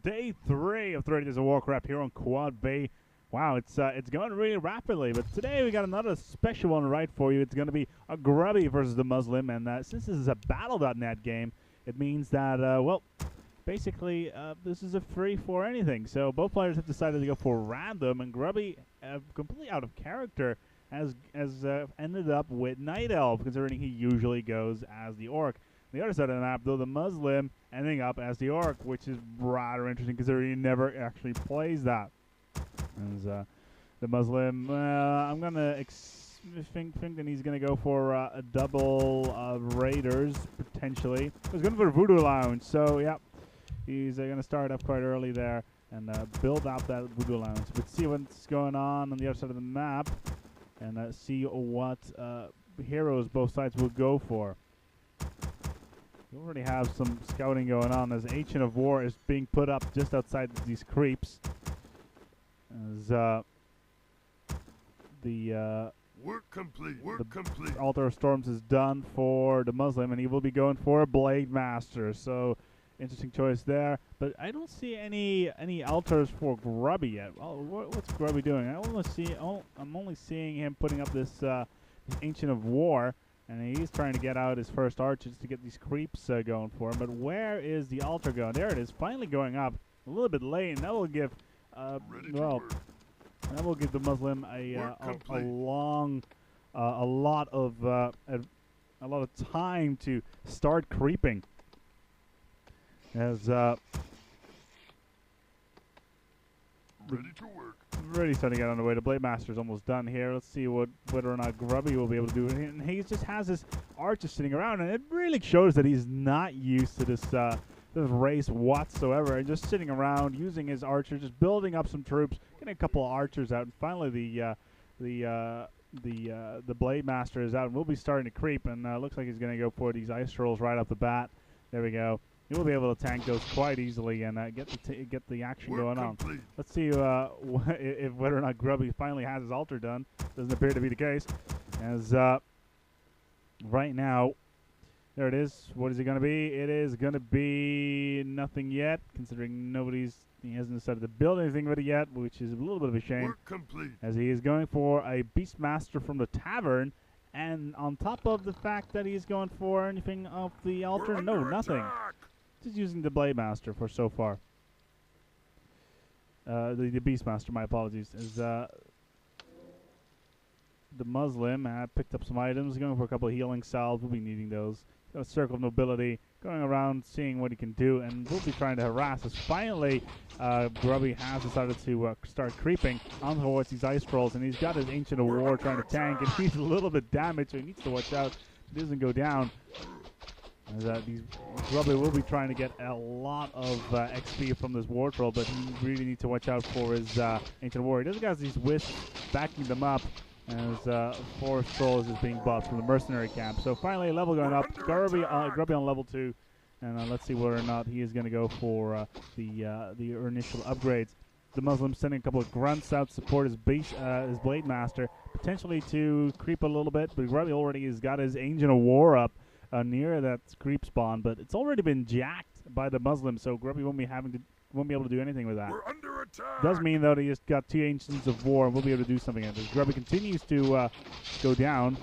day 3 of 30 Days of Warcraft here on Quad Bay. Wow, it's going really rapidly, but today we got another special one right for you. It's going to be a Grubby versus DeMuslim, and since this is a Battle.net game, it means that, well, basically, this is a free for anything. So both players have decided to go for random, and Grubby, completely out of character, has ended up with Night Elf, considering he usually goes as the Orc. The other side of the map, though, the Muslim ending up as the Orc, which is rather interesting considering he never actually plays that. As the Muslim, I'm gonna think that he's gonna go for a double Raiders potentially. He's going for a Voodoo Lounge, so yeah, he's gonna start up quite early there and build out that Voodoo Lounge. But see what's going on the other side of the map and see what heroes both sides will go for. We already have some scouting going on as Ancient of War is being put up just outside these creeps. As the work complete. Altar of Storms is done for the Muslim, and he will be going for a Blade Master. So interesting choice there. But I don't see any altars for Grubby yet. Well, what's Grubby doing? I'm only seeing him putting up this Ancient of War. And he's trying to get out his first archers to get these creeps going for him. But where is the altar going? There it is, finally going up. A little bit late, and that will give, well, that will give the Muslim a lot of time to start creeping. As ready to work. Really starting to get on the way. The Blade Master is almost done here. Let's see whether or not Grubby will be able to do it. And he just has his archers sitting around, and it really shows that he's not used to this race whatsoever. And just sitting around, using his archers, just building up some troops, getting a couple of archers out, and finally the Blade Master is out, and we'll be starting to creep. And looks like he's going to go for these ice trolls right off the bat. There we go. He will be able to tank those quite easily and get the action going on. Let's see if whether or not Grubby finally has his altar done. Doesn't appear to be the case. As right now, there it is. What is it going to be? It is going to be nothing yet, considering he hasn't decided to build anything with it yet, which is a little bit of a shame. As he is going for a Beastmaster from the tavern. And on top of the fact that he's going for anything off the altar, no, nothing. Just using the Blade Master for so far. The Beastmaster, my apologies. Is the Muslim picked up some items, going for a couple of healing salves. We'll be needing those. Got a Circle of Nobility, going around seeing what he can do, and we'll be trying to harass us. Finally, Grubby has decided to start creeping on towards these ice trolls, and he's got his Ancient of War trying to tank, and he's a little bit damaged, so he needs to watch out. He doesn't go down. Grubby will be trying to get a lot of XP from this War Troll, but he really needs to watch out for his Ancient War. He doesn't got these wisps backing them up, as Forest Trolls is being buffed from the Mercenary Camp. So finally, a level going up. Grubby on level 2, and let's see whether or not he is going to go for the initial upgrades. The Muslim sending a couple of grunts out to support his Blade Master, potentially to creep a little bit, but Grubby already has got his Ancient of War up. Near that creep spawn, but it's already been jacked by the Muslim, so Grubby won't be able to do anything with that. We're under attack. Does mean though that he just got 2 Ancients of War, and we'll be able to do something at this. Grubby continues to go down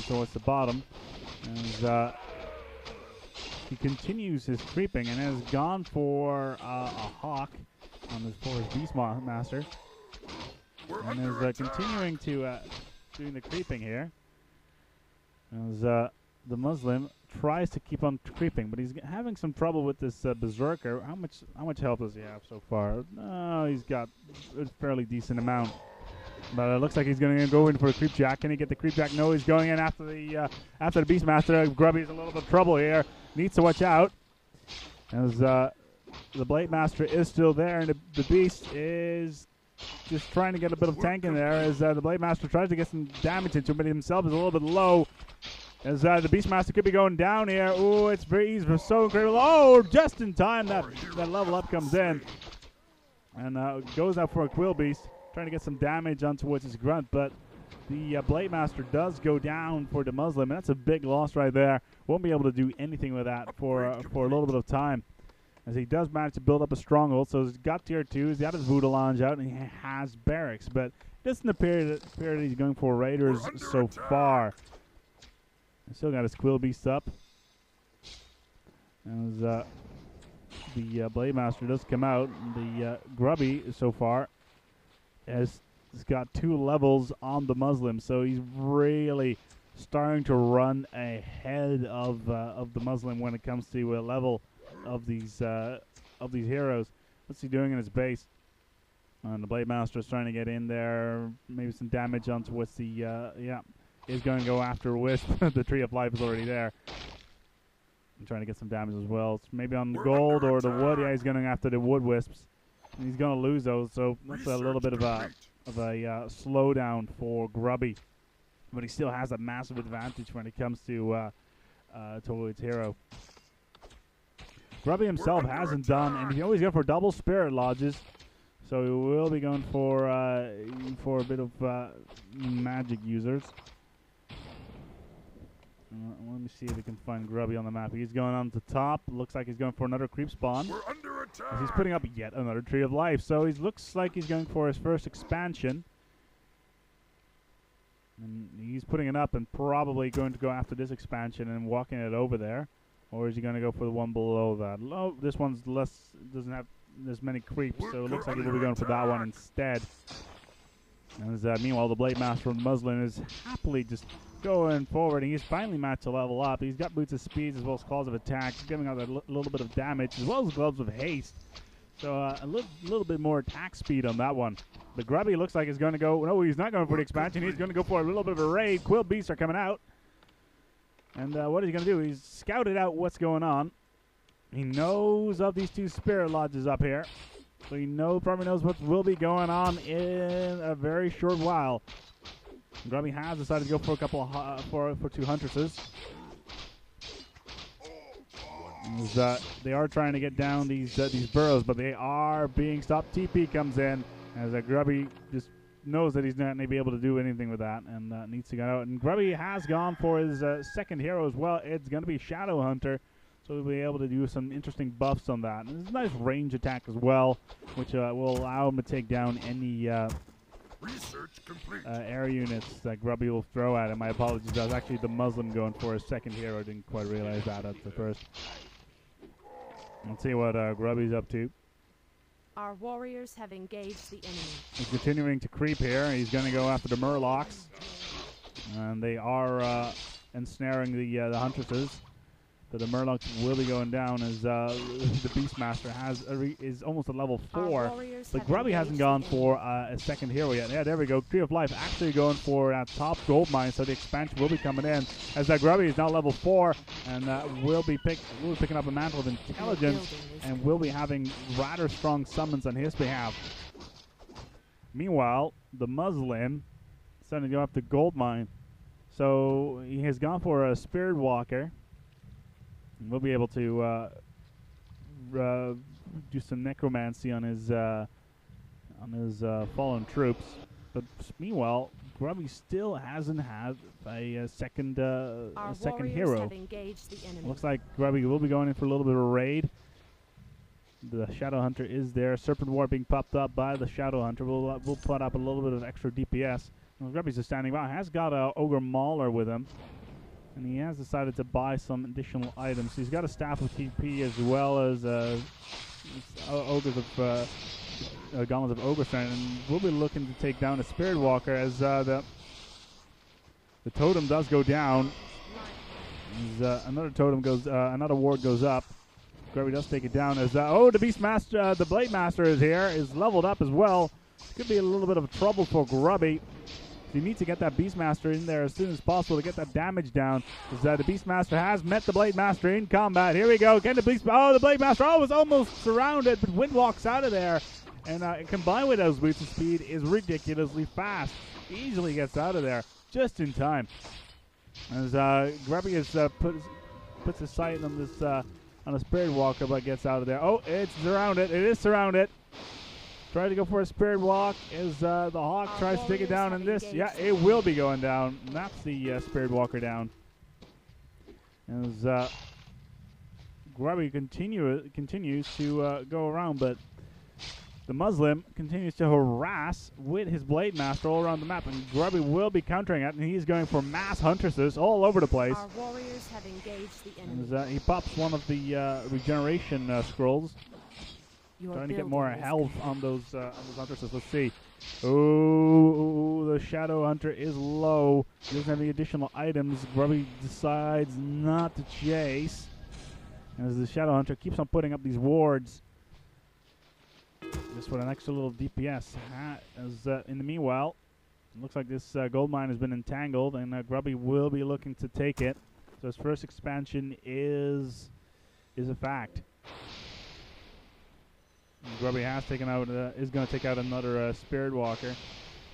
towards the bottom, and he continues his creeping and has gone for a Hawk on his Beastmaster, and is continuing to doing the creeping here. As the Muslim tries to keep on creeping, but he's having some trouble with this Berserker. How much health does he have so far? No, he's got a fairly decent amount. But it looks like he's going to go in for a creep jack. Can he get the creep jack? No, he's going in after the Beastmaster. Grubby's in a little bit of trouble here. Needs to watch out. As the Blade Master is still there, and the Beast is just trying to get a bit of tank in there as the Blade Master tries to get some damage into him, but himself is a little bit low. As the Beastmaster could be going down here. Ooh, it's he's so incredible. Oh, just in time that level up comes in. And goes out for a Quill Beast, trying to get some damage on towards his grunt, but the Blade Master does go down for the Muslim, and that's a big loss right there. Won't be able to do anything with that for a little bit of time. as he does manage to build up a stronghold. So he's got tier 2, he's got his Voodoo Lounge out, and he has barracks. But it doesn't appear that he's going for raiders so far. He's still got his Quill Beast up. As the Blade Master does come out, the Grubby so far has got 2 levels on the Muslim, so he's really starting to run ahead of the Muslim when it comes to a level of these heroes. What's he doing in his base? And the Blade Master is trying to get in there, maybe some damage onto what's the he's going to go after Wisp. The Tree of Life is already there. I'm trying to get some damage as well. It's maybe on the gold or the wood. Yeah, he's going after the wood wisps. And he's going to lose those, so that's a little bit of a slowdown for Grubby. But he still has a massive advantage when it comes to his hero. Grubby himself hasn't done, and he's always going for double Spirit Lodges. So he will be going for a bit of magic users. Let me see if we can find Grubby on the map. He's going on the top. Looks like he's going for another creep spawn. We're under attack. He's putting up yet another Tree of Life. So he looks like he's going for his first expansion. And he's putting it up and probably going to go after this expansion and walking it over there. Or is he going to go for the one below that? This one's doesn't have as many creeps, so it looks like he will be going for that one instead. And meanwhile, the Blade Master from Muslin is happily just going forward, and he's finally managed to level up. He's got Boots of Speed as well as Claws of Attack, giving out a little bit of damage, as well as Gloves of Haste. So a little bit more attack speed on that one. The Grubby looks like he's going to go... No, he's not going for the expansion. He's going to go for a little bit of a raid. Quill Beasts are coming out. And what is he going to do? He's scouted out what's going on. He knows of these 2 Spirit Lodges up here. So he probably knows what will be going on in a very short while. Grubby has decided to go for a couple of for 2 Huntresses. They are trying to get down these burrows, but they are being stopped. TP comes in as Grubby just knows that he's not going to be able to do anything with that and needs to go out. And Grubby has gone for his second hero as well. It's going to be Shadow Hunter. So we'll be able to do some interesting buffs on that. And there's a nice range attack as well, which will allow him to take down any air units that Grubby will throw at him. My apologies, that was actually the Muslim going for his second hero. I didn't quite realize that at the first. Let's see what Grubby's up to. Our warriors have engaged the enemy. He's continuing to creep here. He's going to go after the Murlocs. And they are ensnaring the Huntresses. So the Murlocs will be going down as the Beastmaster is almost at level 4. But Grubby hasn't gone for a second hero yet. Yeah, there we go. Tree of Life actually going for that top gold mine, so the expansion will be coming in. As Grubby is now level 4 and will be picking up a Mantle of Intelligence and will be having rather strong summons on his behalf. Meanwhile, the Muslim is starting to go up the gold mine. So he has gone for a Spirit Walker. We'll be able to do some necromancy on his fallen troops. But meanwhile, Grubby still hasn't had a second hero. Looks like Grubby will be going in for a little bit of a raid. The Shadow Hunter is there. Serpent War being popped up by the Shadow Hunter. We'll put up a little bit of extra DPS. And Grubby's just standing by. Has got a Ogre Mauler with him. And he has decided to buy some additional items. He's got a Staff of TP as well as Ogres of Gauntlets of Ogre Strength. And we'll be looking to take down a Spirit Walker as the totem does go down. As, another totem goes, another ward goes up. Grubby does take it down as the Beastmaster, the Blade Master is here, is leveled up as well. Could be a little bit of trouble for Grubby. You need to get that Beastmaster in there as soon as possible to get that damage down. As the Beastmaster has met the Blade Master in combat. Here we go. Again, the Blade Master was almost surrounded, but Wind walks out of there. And combined with those boots of speed is ridiculously fast. Easily gets out of there just in time. As Grubby has puts his sight on this on a Spirit Walker, but gets out of there. Oh, it's surrounded. It is surrounded. Try to go for a Spirit Walk as the Hawk tries to take it down, and this, yeah, it will be going down. And that's the Spirit Walker down. As Grubby continues to go around, but the Muslim continues to harass with his Blade Master all around the map, and Grubby will be countering it, and he's going for mass huntresses all over the place. Our warriors have engaged the enemy. As, he pops one of the regeneration scrolls, trying to get more health on those huntresses. Let's see. Oh, the Shadow Hunter is low. He doesn't have any additional items. Grubby decides not to chase, as the Shadow Hunter keeps on putting up these wards. Just for an extra little DPS. As in the meanwhile, it looks like this gold mine has been entangled, and Grubby will be looking to take it. So his first expansion is a fact. And Grubby has taken out is going to take out another Spirit Walker.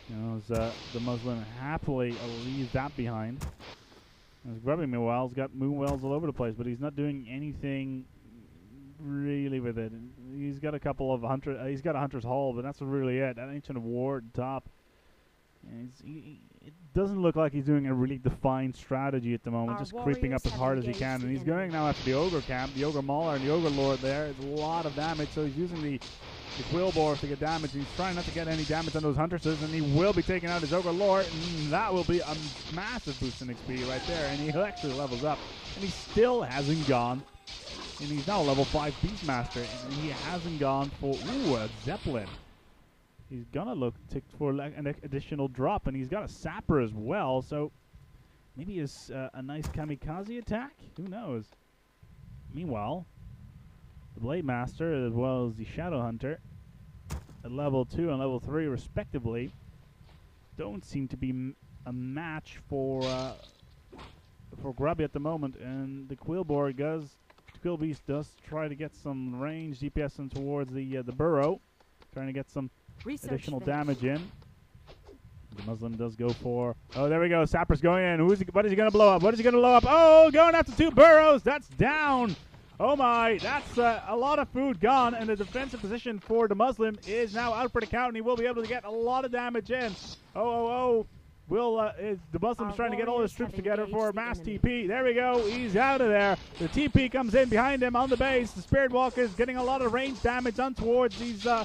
You know, as the Muslim happily leaves that behind. As Grubby, meanwhile, has got Moonwells all over the place, but he's not doing anything really with it. He's got a couple of he's got a Hunter's Hall, but that's really it. That Ancient Ward top. It doesn't look like he's doing a really defined strategy at the moment, just creeping up as hard as he can. And he's going now after the Ogre camp, the Ogre Mauler and the Ogre Lord there. It's a lot of damage, so he's using the Quillbores to get damage. He's trying not to get any damage on those Huntresses, and he will be taking out his Ogre Lord, and that will be a massive boost in XP right there. And he actually levels up, and he still hasn't gone. And he's now level 5 Beastmaster, and he hasn't gone for, a Zeppelin. He's gonna look for an additional drop, and he's got a Sapper as well, so maybe it's a nice kamikaze attack? Who knows? Meanwhile, the Blade Master, as well as the Shadow Hunter, at level 2 and level 3 respectively, don't seem to be a match for Grubby at the moment, and the Quillbeast does try to get some range DPS in towards the burrow, trying to get some additional damage in. The Muslim does go for... Oh, there we go. Sapper's going in. What is he going to blow up? What is he going to blow up? Oh, going after 2 burrows. That's down. Oh, my. That's a lot of food gone, and the defensive position for the Muslim is now out for the count, and he will be able to get a lot of damage in. Oh. The Muslim's trying to get all his troops together for a mass TP. There we go. He's out of there. The TP comes in behind him on the base. The Spirit Walker is getting a lot of range damage on towards these Ogre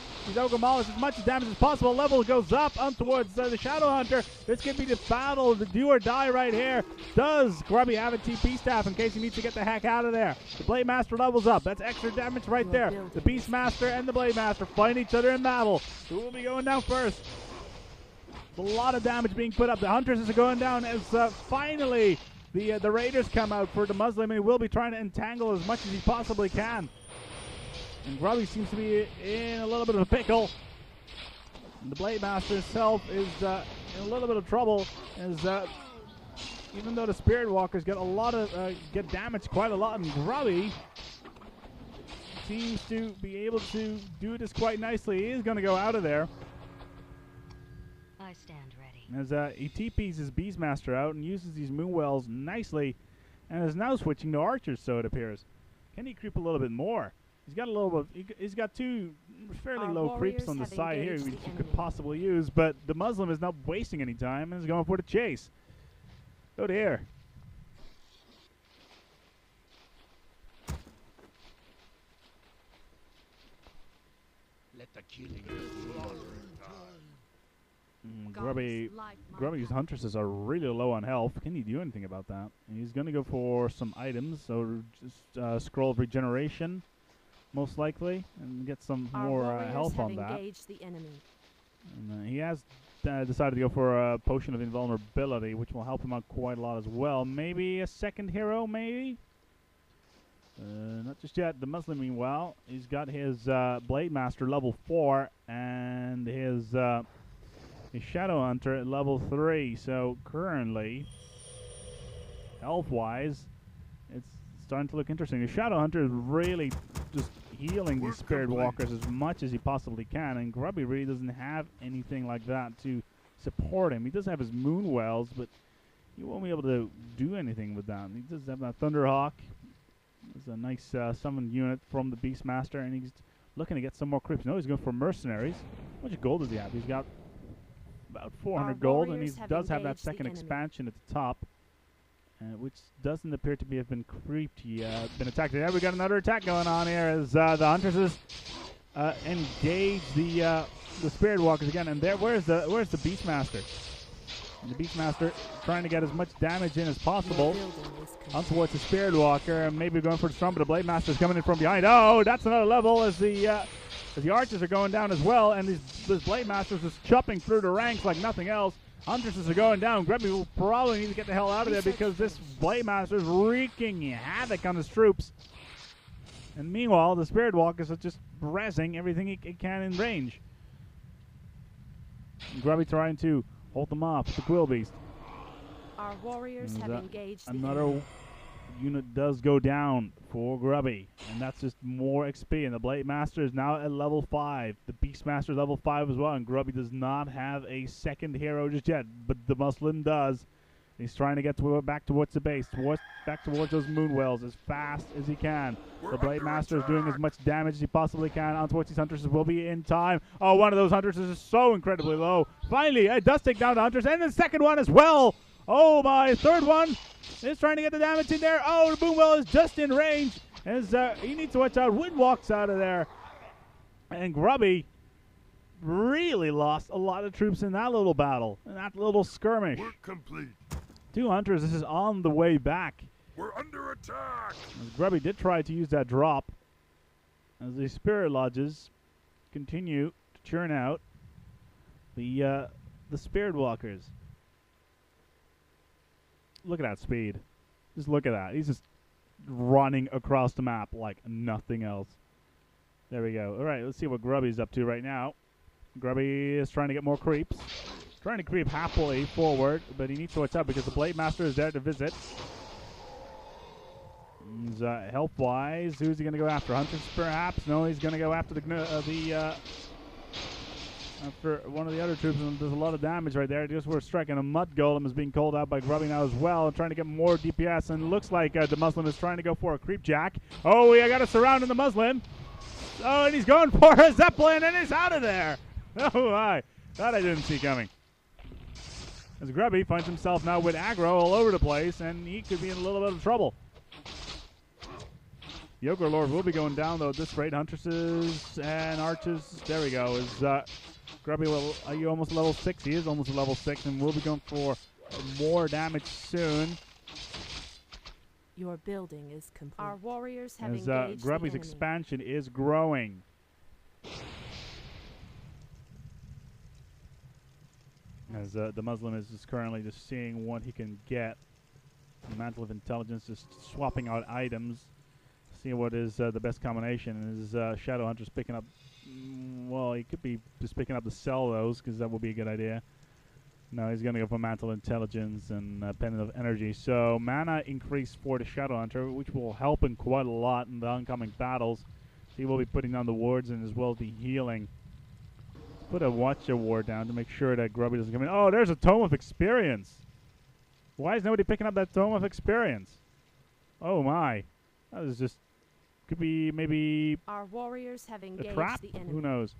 Maulers. As much damage as possible. Level goes up on towards the Shadow Hunter. This could be the battle, the do or die right here. Does Grubby have a TP staff in case he needs to get the heck out of there? The Blade Master levels up. That's extra damage right there. The Beast Master and the Blade Master fight each other in battle. Who will be going down first? A lot of damage being put up. The Hunters are going down as finally the Raiders come out for the Muslim, and he will be trying to entangle as much as he possibly can. And Grubby seems to be in a little bit of a pickle. And the Blade Master himself is in a little bit of trouble, as even though the Spirit Walkers get damaged quite a lot, and Grubby seems to be able to do this quite nicely. He is going to go out of there. I stand ready. As he TPs his Beastmaster out and uses these Moonwells nicely, and is now switching to Archers, so it appears. Can he creep a little bit more? He's got a little bit. He's got 2 fairly low creeps on the side here he could possibly use, but the Muslim is not wasting any time and is going for the chase. Oh dear. Let the killing and slaughtering Grubby's Huntresses are really low on health. Can he do anything about that? And he's going to go for some items, so just Scroll of Regeneration, most likely, and get some more health on that. And he has decided to go for a Potion of Invulnerability, which will help him out quite a lot as well. Maybe a second hero, maybe? Not just yet. The Muslim, meanwhile, he's got his Blade Master level 4 and his Shadow Hunter at level 3. So currently, health-wise, it's starting to look interesting. The Shadow Hunter is really just healing these Spirit Walkers as much as he possibly can, and Grubby really doesn't have anything like that to support him. He does have his Moonwells, but he won't be able to do anything with that. He does have that Thunderhawk. It's a nice summoned unit from the Beastmaster, and he's looking to get some more creeps. No, he's going for Mercenaries. How much gold does he have? He's got about 400 gold, and he does have that second expansion at the top. which doesn't appear to have been creeped yet. Been attacked. There we got another attack going on here as the Huntresses engage the Spirit Walkers again. And there, where's the Beastmaster? And the Beastmaster trying to get as much damage in as possible on towards the Spirit Walker, and maybe going for the Storm, but the Blade Master's coming in from behind. Oh, that's another level as the archers are going down as well, and this Blade Master's just chopping through the ranks like nothing else. Huntresses are going down. Grubby will probably need to get the hell out of there because this Blade Master is wreaking havoc on his troops. And meanwhile, the Spirit Walkers are just rezzing everything he can in range. And Grubby trying to hold them off with the Quill Beast. Our warriors have engaged the another enemy. unit does go down for Grubby, and that's just more XP. And the Blade Master is now at level 5. The Beastmaster is level 5 as well, and Grubby does not have a second hero just yet, but the DeMuslim does. He's trying to get back towards the base, back towards those Moonwells as fast as he can. The Blade Master is doing as much damage as he possibly can on towards these Huntresses. Will be in time. Oh, one of those Huntresses is so incredibly low. Finally, it does take down the Huntress, and the second one as well. Oh my, third one is trying to get the damage in there. Oh, the Moonwell is just in range. As he needs to watch out. Wind walks out of there. And Grubby really lost a lot of troops in that little battle, in that little skirmish. Work complete. 2 Hunters, this is on the way back. We're under attack. As Grubby did try to use that drop, as the Spirit Lodges continue to churn out the Spirit Walkers. Look at that speed. Just look at that. He's just running across the map like nothing else. There we go. All right, let's see what Grubby's up to right now. Grubby is trying to get more creeps. Trying to creep happily forward, but he needs to watch out because the Blade Master is there to visit. Health-wise, who's he going to go after? Hunters, perhaps? No, he's going to go after after one of the other troops, and there's a lot of damage right there. Just we're striking a Mud Golem is being called out by Grubby now as well, trying to get more DPS, and looks like the Muslim is trying to go for a creep jack. Oh, we got a surround in the Muslim. Oh, and he's going for a Zeppelin, and he's out of there. Oh, my. That I didn't see coming. As Grubby finds himself now with aggro all over the place, and he could be in a little bit of trouble. The Ogre Lord will be going down, though, at this rate. Huntresses and Archers. There we go. Is Grubby, are you almost level 6? He is almost level 6, and we'll be going for more damage soon. Your building is complete. Our warriors have as engaged Grubby's the enemy. expansion is growing. As the Muslim is just currently just seeing what he can get. The Mantle of Intelligence, just swapping out items, seeing what is the best combination. And his Shadowhunter's picking up, well, he could be just picking up to sell those, because that would be a good idea. No, he's going to go for Mantle of Intelligence and Pendant of Energy. So mana increase for the Shadowhunter, which will help him quite a lot in the oncoming battles. So he will be putting down the wards and as well as the healing. Put a Watcher ward down to make sure that Grubby doesn't come in. Oh, there's a Tome of Experience. Why is nobody picking up that Tome of Experience? Oh my. That is just, could be maybe our warriors have a engaged trap? the enemy. Who knows?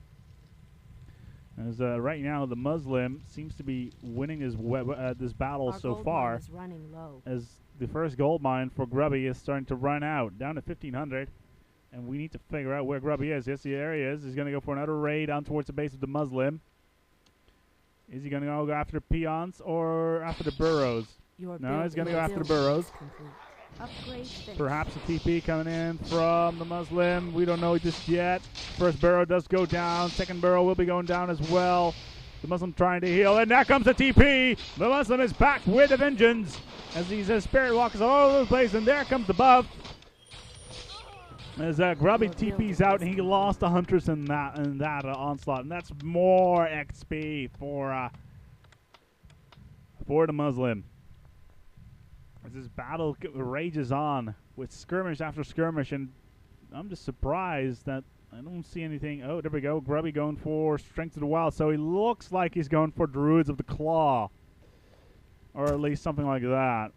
As right now, the Muslim seems to be winning this battle Our so gold far. mine is running low. As the first gold mine for Grubby is starting to run out, down to 1,500. And we need to figure out where Grubby is. Yes, there he is. He's going to go for another raid on towards the base of the Muslim. Is he going to go after the peons or after the burrows? No, he's going to go after the burrows. Upgrade finished. Perhaps a TP coming in from the Muslim. We don't know just yet. First burrow does go down. Second burrow will be going down as well. The Muslim trying to heal, and there comes a TP. The Muslim is back with a vengeance as these Spirit Walkers all over the place, and there comes the buff. As Grubby TP's out, and he lost the Hunters in that onslaught, and that's more XP for the Muslim. As this battle rages on with skirmish after skirmish, and I'm just surprised that I don't see anything. Oh, there we go. Grubby going for Strength of the Wild, so he looks like he's going for Druids of the Claw, or at least something like that.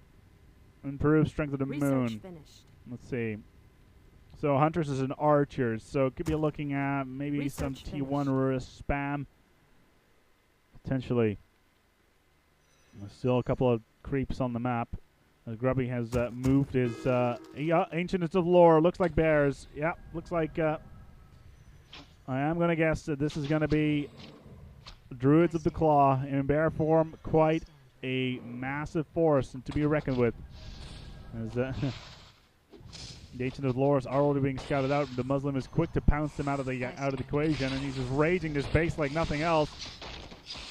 Improve Strength of the Moon. Finished. Let's see. So Hunters is an Archers, so could be looking at maybe Research some T1 or a spam. Potentially. There's still a couple of creeps on the map. Grubby has moved his Ancients of Lore. Looks like bears. Yeah, looks like I am going to guess that this is going to be Druids of the Claw in bear form. Quite a massive force and to be reckoned with. As the Ancient of Lore are already being scouted out. The Muslim is quick to pounce them out of the equation, and he's just raging this base like nothing else.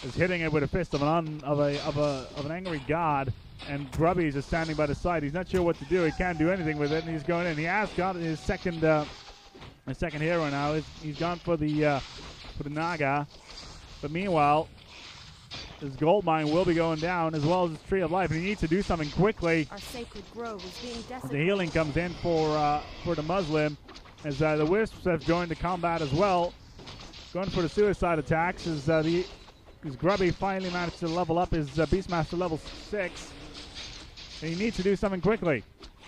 Is hitting it with a fist of an angry god. And Grubby is just standing by the side. He's not sure what to do. He can't do anything with it, and he's going in. He has got his second hero now. He's gone for the Naga. But meanwhile, his gold mine will be going down, as well as his Tree of Life. And he needs to do something quickly. Our sacred grove is being desecrated. The healing comes in for the Muslim, as the Wisps have joined the combat as well. Going for the suicide attacks as Grubby finally managed to level up his Beastmaster level 6. And he needs to do something quickly.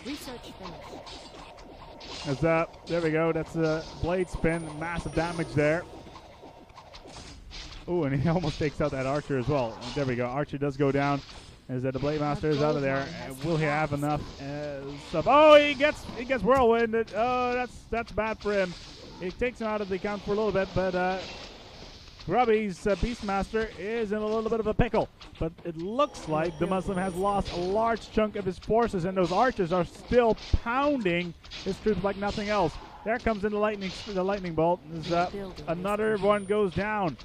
Research finished. As there we go. That's a blade spin. Massive damage there. Ooh, and he almost takes out that Archer as well. And there we go. Archer does go down. As the Blade Master is out of there. Will he have enough stuff? Oh, he gets whirlwinded. Oh, that's bad for him. It takes him out of the account for a little bit, but Grubby's Beastmaster is in a little bit of a pickle. But it looks like the Muslim has lost a large chunk of his forces, and those archers are still pounding his troops like nothing else. There comes in the lightning bolt. Another one goes down.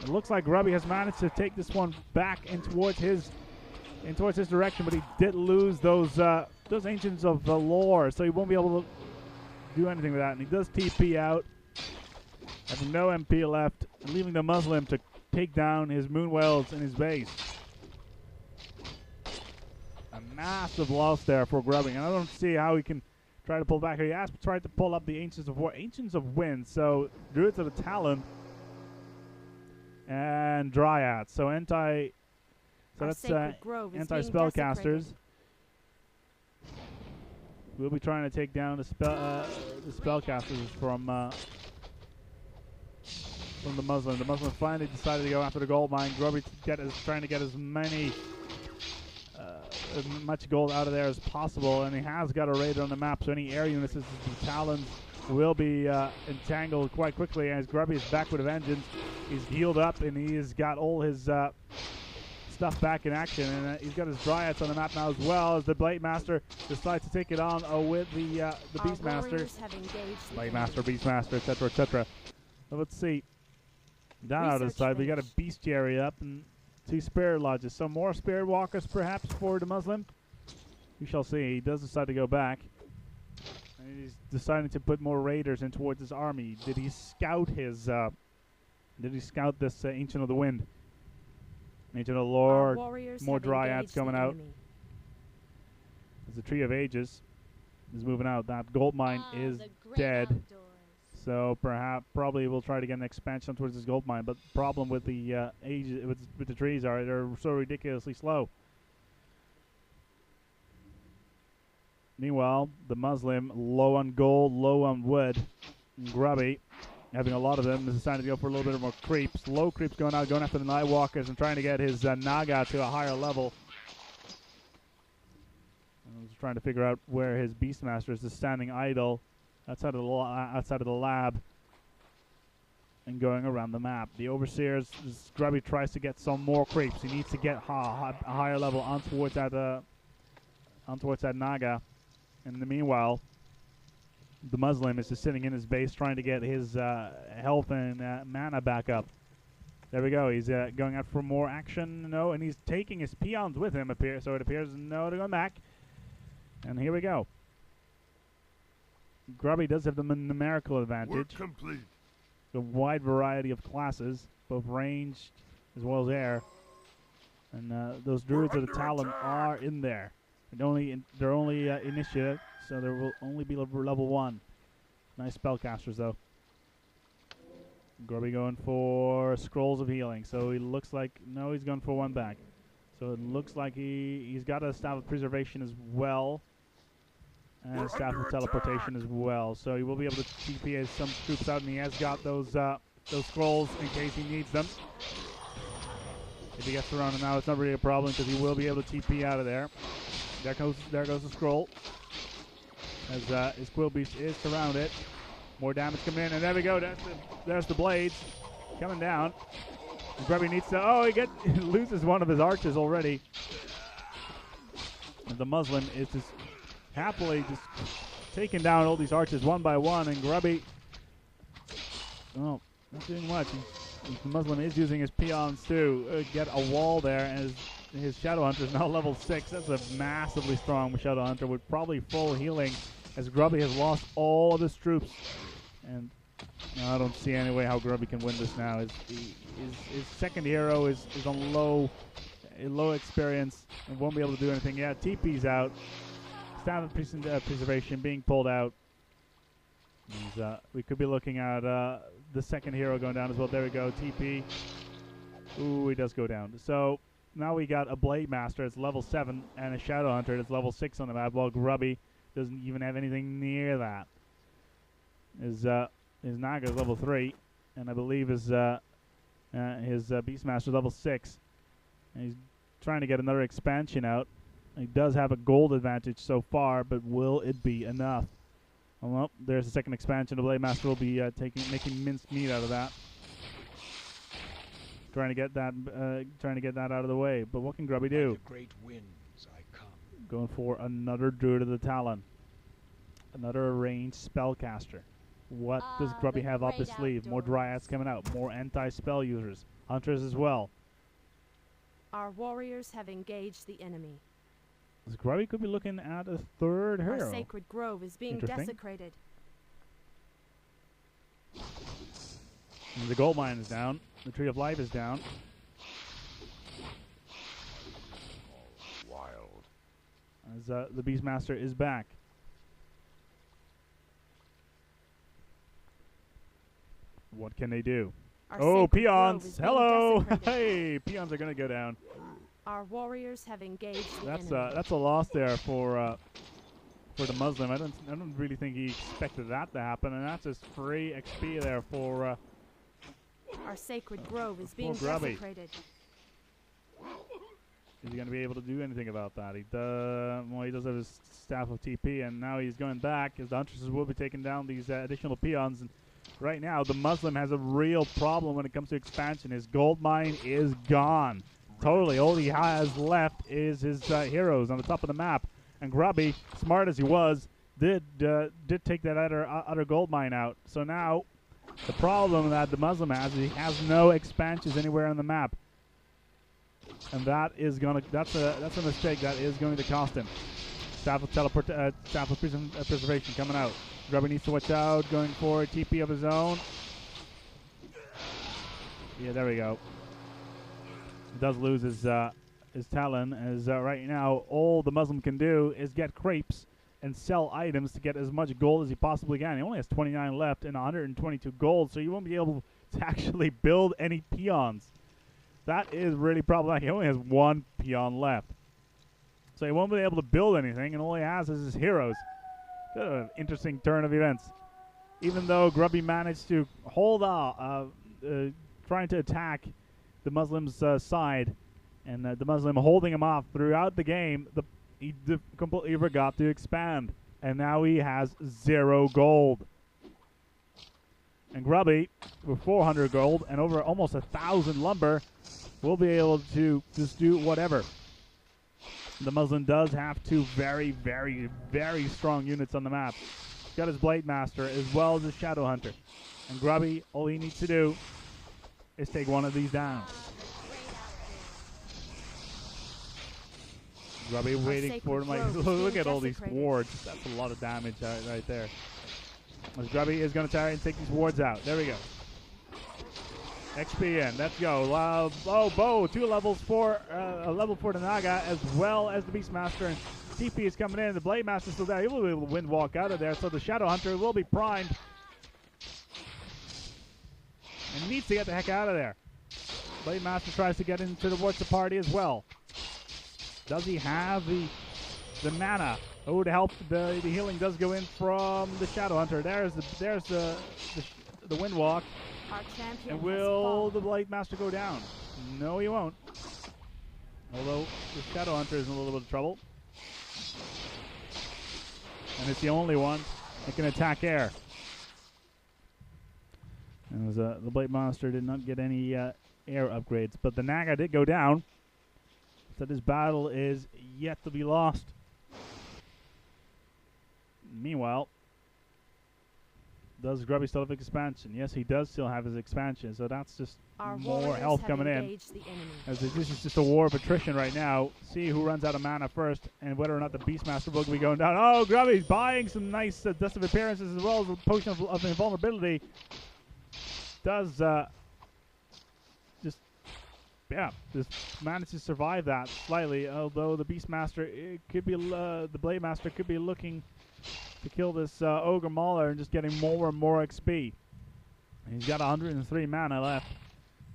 It looks like Grubby has managed to take this one back in towards his direction, but he did lose those Ancients of the Lore, so he won't be able to do anything with that. And he does TP out, having no MP left, leaving the Muslim to take down his Moonwells in his base. A massive loss there for Grubby, and I don't see how he can try to pull back here. He has tried to pull up the Ancients of War, Ancients of Wind, so Druids of the Talon and Dryads. So that's anti-spellcasters. We'll be trying to take down the spellcasters from the Muslim. The Muslim finally decided to go after the gold mine. Grubby trying to get as much gold out of there as possible, and he has got a raider on the map. So any air units, the Talons, will be entangled quite quickly. As Grubby is back with a vengeance, he's healed up and he has got all his stuff back in action, and he's got his Dryads on the map now as well, as the Blade Master decides to take it on with the Beastmaster. Blade Master, Beastmaster, etc., etc. So let's see. Down out of the side, we got a Bestiary up and 2 Spirit Lodges. Some more Spirit Walkers perhaps for the Muslim. We shall see. He does decide to go back. And he's deciding to put more raiders in towards his army. Did he scout his? Did he scout this Ancient of the Wind? Ancient of the Lore. More Dryads coming out. As the Tree of Ages is moving out. That gold mine is dead. So probably we'll try to get an expansion towards this gold mine. But the problem with the with the trees are they're so ridiculously slow. Meanwhile, the Muslim, low on gold, low on wood. Grubby, having a lot of them, is deciding to go for a little bit more creeps. Low creeps going out, going after the Nightwalkers and trying to get his Naga to a higher level. And he's trying to figure out where his Beastmaster is just standing idle outside of the lab and going around the map. The Overseers, Grubby tries to get some more creeps. He needs to get a higher level on towards that Naga. And in the meanwhile, the Muslim is just sitting in his base trying to get his health and mana back up. There we go. He's going out for more action. No, and he's taking his peons with him, so it appears. No, they're going back. And here we go. Grubby does have the numerical advantage. Work complete. A wide variety of classes, both ranged as well as air. And those Druids of the Talon are in there. They're only initiative, so there will only be level 1. Nice spellcasters, though. Grubby going for Scrolls of Healing. So he looks like... No, he's going for 1 back. So it looks like he's got a Staff of Preservation as well. And a Staff of Teleportation as well. So he will be able to TP some troops out, and he has got those scrolls in case he needs them. If he gets surrounded now, it's not really a problem because he will be able to TP out of there. There goes the scroll. As his Quill Beast is surrounded. More damage coming in, and there we go. There's the blades coming down. And Grubby needs to. Oh, he loses one of his archers already. And the Muslim is just happily just taking down all these archers one by one, and Grubby, well, not doing much. The Muslim is using his peons to get a wall there, and his Shadow Hunter is now level 6. That's a massively strong Shadow Hunter with probably full healing, as Grubby has lost all of his troops. And I don't see any way how Grubby can win this now. His second hero is on low experience and won't be able to do anything. Yeah, TP's out. Standard preservation being pulled out. And, we could be looking at the second hero going down as well. There we go, TP. Ooh, he does go down. So now we got a Blade Master that's level 7 and a Shadow Hunter that's level 6 on the map, while Grubby doesn't even have anything near that. His Naga is level 3, and I believe his Beastmaster is level 6. And he's trying to get another expansion out. He does have a gold advantage so far, but will it be enough? Well, there's the second expansion. The Blade Master will be making minced meat out of that. Trying to get that out of the way. But what can Grubby do? The great winds I come. Going for another Druid of the Talon. Another ranged spellcaster. What does Grubby have up his sleeve? More Dryads coming out. More anti-spell users. Hunters as well. Our warriors have engaged the enemy. Grubby could be looking at a third hero. Our sacred grove is being desecrated. And the gold mine is down. The Tree of Life is down. Wild. As the Beastmaster is back. What can they do? Oh, peons! Hello! Hey, peons are gonna go down. Our warriors have engaged the enemy. That's a loss there for the Muslim. I don't really think he expected that to happen, and that's just free XP there for. Our sacred grove is being Grubby. desecrated. Is he gonna be able to do anything about that? He does have his Staff of TP, and now he's going back, as the Huntresses will be taking down these additional peons. And right now, the Muslim has a real problem when it comes to expansion. His gold mine is gone. Totally, all he has left is his heroes on the top of the map. And Grubby, smart as he was, did take that other gold mine out. So now, the problem that the Muslim has is he has no expansions anywhere on the map, and that's a mistake that is going to cost him. Staff of Preservation coming out. Grubby needs to watch out, going for a TP of his own. Yeah, there we go. Does lose his Talon, as right now all the Muslim can do is get crepes and sell items to get as much gold as he possibly can. He only has 29 left and 122 gold, so he won't be able to actually build any peons. That is really problematic. He only has one peon left, so he won't be able to build anything, and all he has is his heroes. Interesting turn of events. Even though Grubby managed to hold off, trying to attack the Muslim's side, and the Muslim holding him off throughout the game, he completely forgot to expand, and now he has 0 gold. And Grubby, with 400 gold and over almost 1,000 lumber, will be able to just do whatever. The Muslim does have 2 very, very, very strong units on the map. He's got his Blade Master as well as his Shadow Hunter. And Grubby, all he needs to do is take one of these down. Grubby waiting for my. Look at all these wards. That's a lot of damage right there. As Grubby is going to try and take these wards out. There we go. XP in. Let's go. Bo, 2 levels for a level for the Naga as well as the Beastmaster. And TP is coming in. The Blade Master is still there. He will be able to wind walk out of there. So the Shadow Hunter will be primed. And needs to get the heck out of there. Blade Master tries to get into towards the party as well. Does he have the mana? Oh, to help the healing does go in from the Shadow Hunter. There's the Windwalk. Our champion and will the Blade Master go down? No, he won't. Although the Shadow Hunter is in a little bit of trouble. And it's the only one that can attack air. And the Blade Monster did not get any air upgrades. But the Naga did go down. So this battle is yet to be lost. Meanwhile, does Grubby still have expansion? Yes, he does still have his expansion. So that's just more health coming in. As this is just a war of attrition right now. See who runs out of mana first and whether or not the Beastmaster will be going down. Oh, Grubby's buying some nice Dust of Appearances as well as a Potion of Invulnerability. Does just manage to survive that slightly, although the Beastmaster, it could be the Blade Master could be looking to kill this Ogre Mauler and just getting more and more XP. He's got 103 mana left.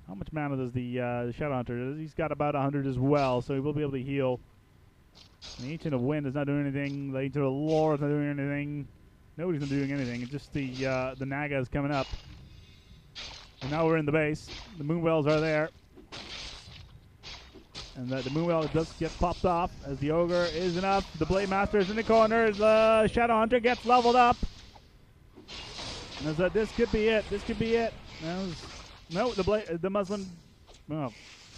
How much mana does the Shadow Hunter? He's got about 100 as well, so he will be able to heal. And the Ancient of Wind is not doing anything. The Ancient of Lore is not doing anything. Nobody's not doing anything. It's just the Naga is coming up. And now we're in the base. The Moonwells are there. And the Moonwell does get popped off as the Ogre isn't up. The Blade Master is in the corner. The Shadow Hunter gets leveled up. And this could be it. This could be it. No, the Muslim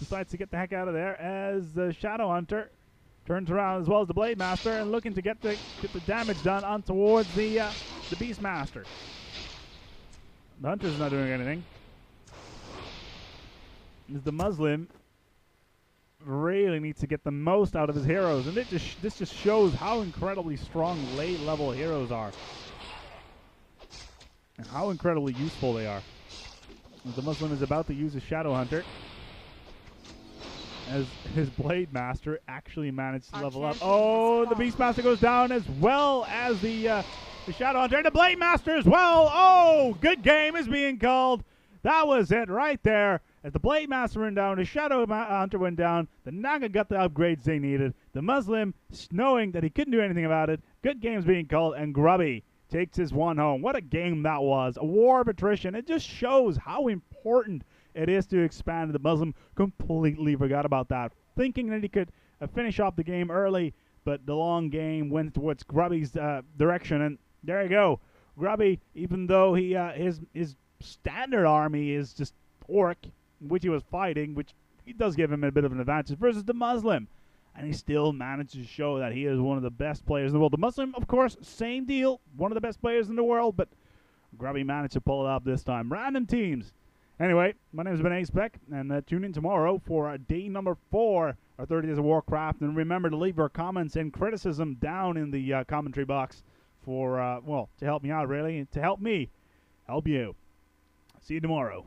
decides to get the heck out of there as the Shadow Hunter turns around as well as the Blade Master and looking to get the damage done on towards the Beastmaster. The Hunter's not doing anything. The Muslim really needs to get the most out of his heroes, and this just shows how incredibly strong late-level heroes are, and how incredibly useful they are. As the Muslim is about to use a Shadow Hunter, as his Blade Master actually managed to level up. Oh, the Beastmaster goes down as well as the Shadow Hunter, and the Blade Master as well. Oh, good game is being called. That was it right there. As the Blade Master went down, the Shadow Hunter went down, the Naga got the upgrades they needed, the Muslim, knowing that he couldn't do anything about it, good games being called, and Grubby takes his one home. What a game that was. A war of attrition. It just shows how important it is to expand. The Muslim completely forgot about that, thinking that he could finish off the game early, but the long game went towards Grubby's direction, and there you go. Grubby, even though he his standard army is just Orc, which he was fighting, which he does give him a bit of an advantage versus the Muslim. And he still managed to show that he is one of the best players in the world. The Muslim, of course, same deal. One of the best players in the world, but Grubby managed to pull it off this time. Random teams. Anyway, my name has been Aspec, and tune in tomorrow for day number 4 of 30 Days of Warcraft. And remember to leave your comments and criticism down in the commentary box for, to help me out, really, and to help me help you. See you tomorrow.